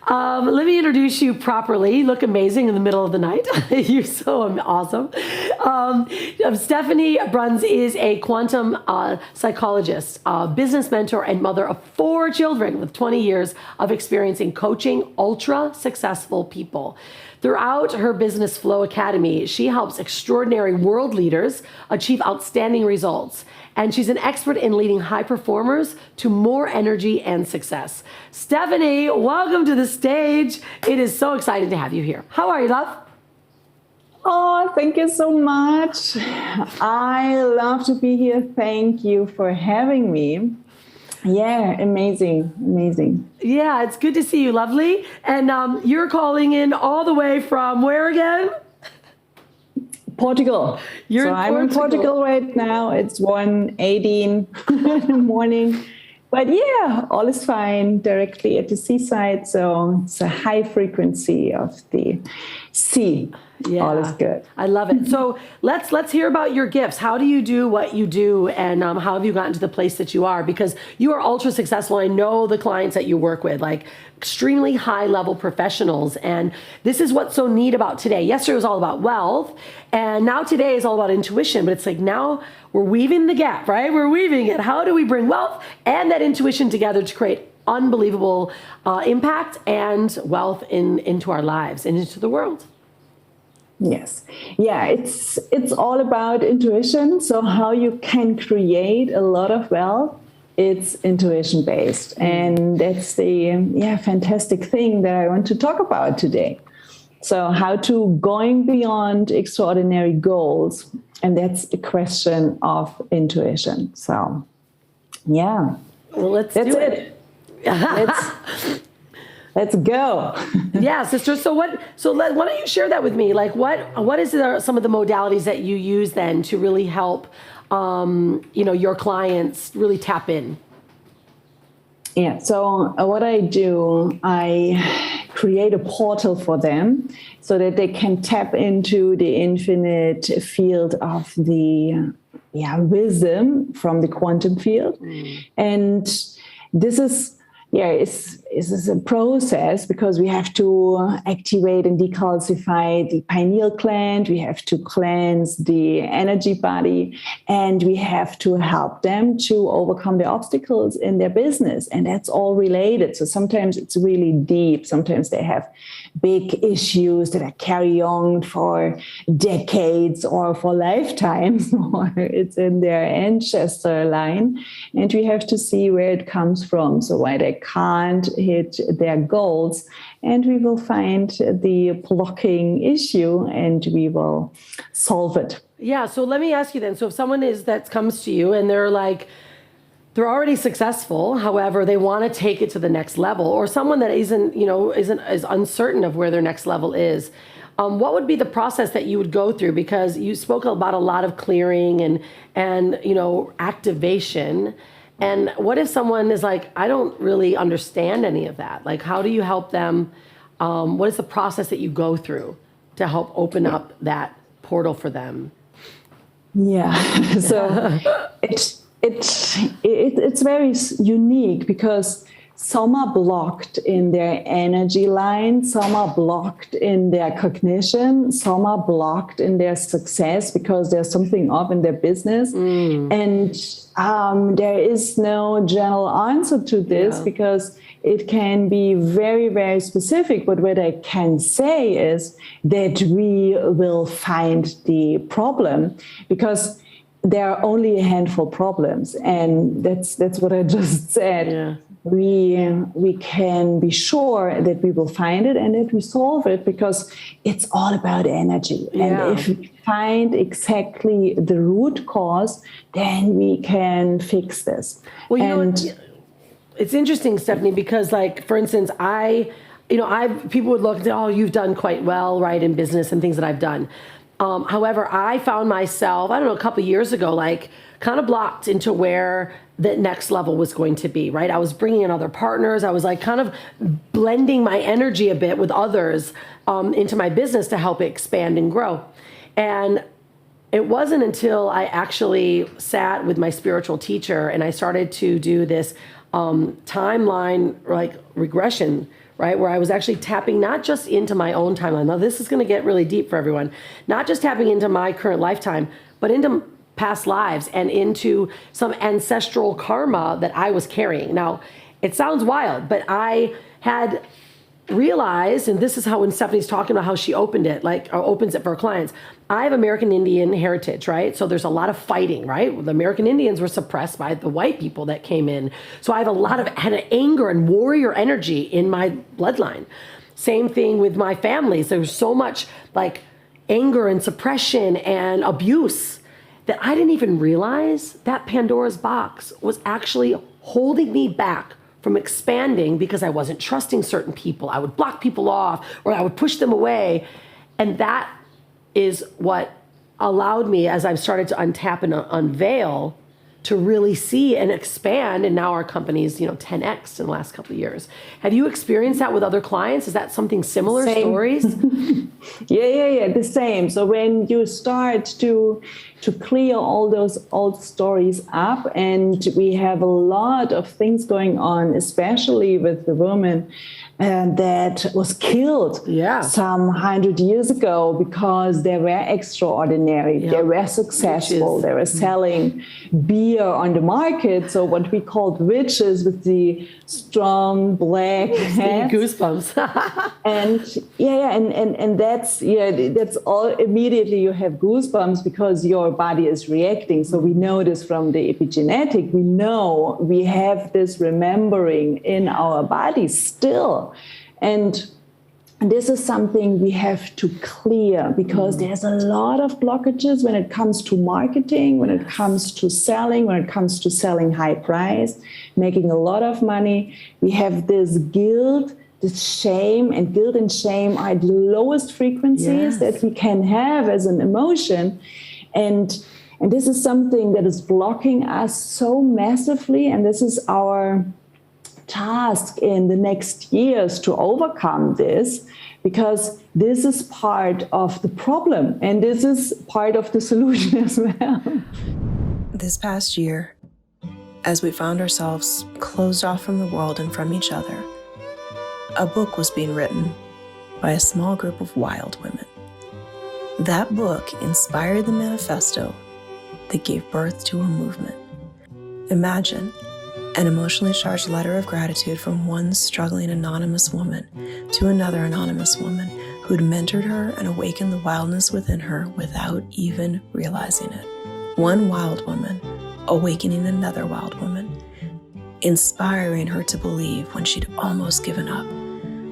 Let me introduce you properly. You look amazing in the middle of the night. You're so awesome. Stefanie Bruns is a quantum psychologist, business mentor, and mother of 4 children with 20 years of experience in coaching ultra successful people. Throughout her Business Flow Academy, she helps extraordinary world leaders achieve outstanding results. And she's an expert in leading high performers to more energy and success. Stefanie, welcome to the stage. It is so exciting to have you here. How are you, love? Oh, thank you so much. I love to be here. Thank you for having me. Yeah, amazing. Yeah, it's good to see you, lovely. And you're calling in all the way from where again? Portugal. I'm in Portugal right now. It's 1:18 in the morning. But yeah, all is fine directly at the seaside. So it's a high frequency of the sea. Yeah, all is good. I love it. So let's hear about your gifts. How do you do what you do, and how have you gotten to the place that you are? Because you are ultra successful. I know the clients that you work with, like extremely high level professionals. And this is what's so neat about today. Yesterday was all about wealth, and now today is all about intuition. But it's like now we're weaving the gap, right? We're weaving it. How do we bring wealth and that intuition together to create unbelievable impact and wealth into our lives and into the world? Yes. Yeah, it's all about intuition. So how you can create a lot of wealth, it's intuition based. And that's the fantastic thing that I want to talk about today. So how to going beyond extraordinary goals. And that's the question of intuition. So yeah. Well, let's do it. Let's go. Yeah, sister. So why don't you share that with me? Like what is some of the modalities that you use then to really help your clients really tap in? Yeah. So what I do, I create a portal for them so that they can tap into the infinite field of the wisdom from the quantum field. And this is it's a process because we have to activate and decalcify the pineal gland. We have to cleanse the energy body, and we have to help them to overcome the obstacles in their business. And that's all related. So sometimes it's really deep. Sometimes they have big issues that are carry on for decades or for lifetimes, or it's in their ancestor line. And we have to see where it comes from. So why they can't hit their goals, and we will find the blocking issue and we will solve it. Yeah. So let me ask you then. So if someone that comes to you and they're they're already successful, however, they want to take it to the next level, or someone that is uncertain of where their next level is, what would be the process that you would go through? Because you spoke about a lot of clearing and activation. And what if someone is like, I don't really understand any of that? Like, how do you help them? What is the process that you go through to help open up that portal for them? Yeah. So it's very unique because some are blocked in their energy line, some are blocked in their cognition, some are blocked in their success because there's something off in their business. And there is no general answer to this because it can be very, very specific. But what I can say is that we will find the problem because there are only a handful of problems. And that's what I just said. Yeah. We can be sure that we will find it and that we solve it because it's all about energy. Yeah. And if we find exactly the root cause, then we can fix this. Well, it's interesting, Stefanie, because for instance, people would look and say, oh, you've done quite well, right, in business and things that I've done. However, I found myself, a couple of years ago, kind of blocked into where the next level was going to be, right? I was bringing in other partners. I was kind of blending my energy a bit with others into my business to help it expand and grow. And it wasn't until I actually sat with my spiritual teacher and I started to do this timeline, regression right? Where I was actually tapping not just into my own timeline. Now, this is going to get really deep for everyone. Not just tapping into my current lifetime, but into past lives and into some ancestral karma that I was carrying. Now, it sounds wild, but I had realized, and this is how when Stefanie's talking about how she opened it, like, or opens it for her clients, I have American Indian heritage, right? So there's a lot of fighting, right? The American Indians were suppressed by the white people that came in. So I have a lot of had an anger and warrior energy in my bloodline. Same thing with my families. There was so much like anger and suppression and abuse that I didn't even realize that Pandora's box was actually holding me back from expanding because I wasn't trusting certain people. I would block people off or I would push them away. And that is what allowed me, as I've started to untap and unveil, to really see and expand. And now our company's, 10x in the last couple of years. Have you experienced that with other clients? Is that something similar? Same. Stories? Yeah, the same. So when you start to clear all those old stories up, and we have a lot of things going on, especially with the woman that was killed some 100 years ago because they were extraordinary, they were successful, they were selling beer on the market. So what we called witches with the strong black hats. Goosebumps. and that's all. Immediately you have goosebumps because your body is reacting. So we know this from the epigenetic. We know we have this remembering in our body still. And this is something we have to clear because there's a lot of blockages when it comes to marketing, when it comes to selling, when it comes to selling high price, making a lot of money. We have this guilt, this shame, and guilt and shame are the lowest frequencies that we can have as an emotion. And this is something that is blocking us so massively. And this is our task in the next years to overcome this, because this is part of the problem and this is part of the solution as well. This past year, as we found ourselves closed off from the world and from each other, a book was being written by a small group of wild women. That book inspired the manifesto that gave birth to a movement. Imagine an emotionally charged letter of gratitude from one struggling anonymous woman to another anonymous woman who'd mentored her and awakened the wildness within her without even realizing it. One wild woman awakening another wild woman, inspiring her to believe when she'd almost given up,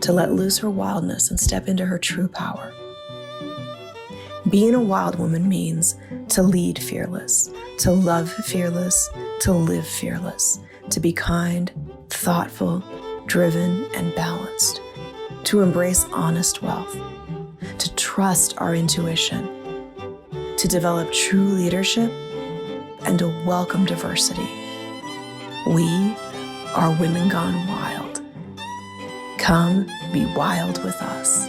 to let loose her wildness and step into her true power. Being a wild woman means to lead fearless, to love fearless, to live fearless, to be kind, thoughtful, driven, and balanced, to embrace honest wealth, to trust our intuition, to develop true leadership, and to welcome diversity. We are women gone wild. Come be wild with us.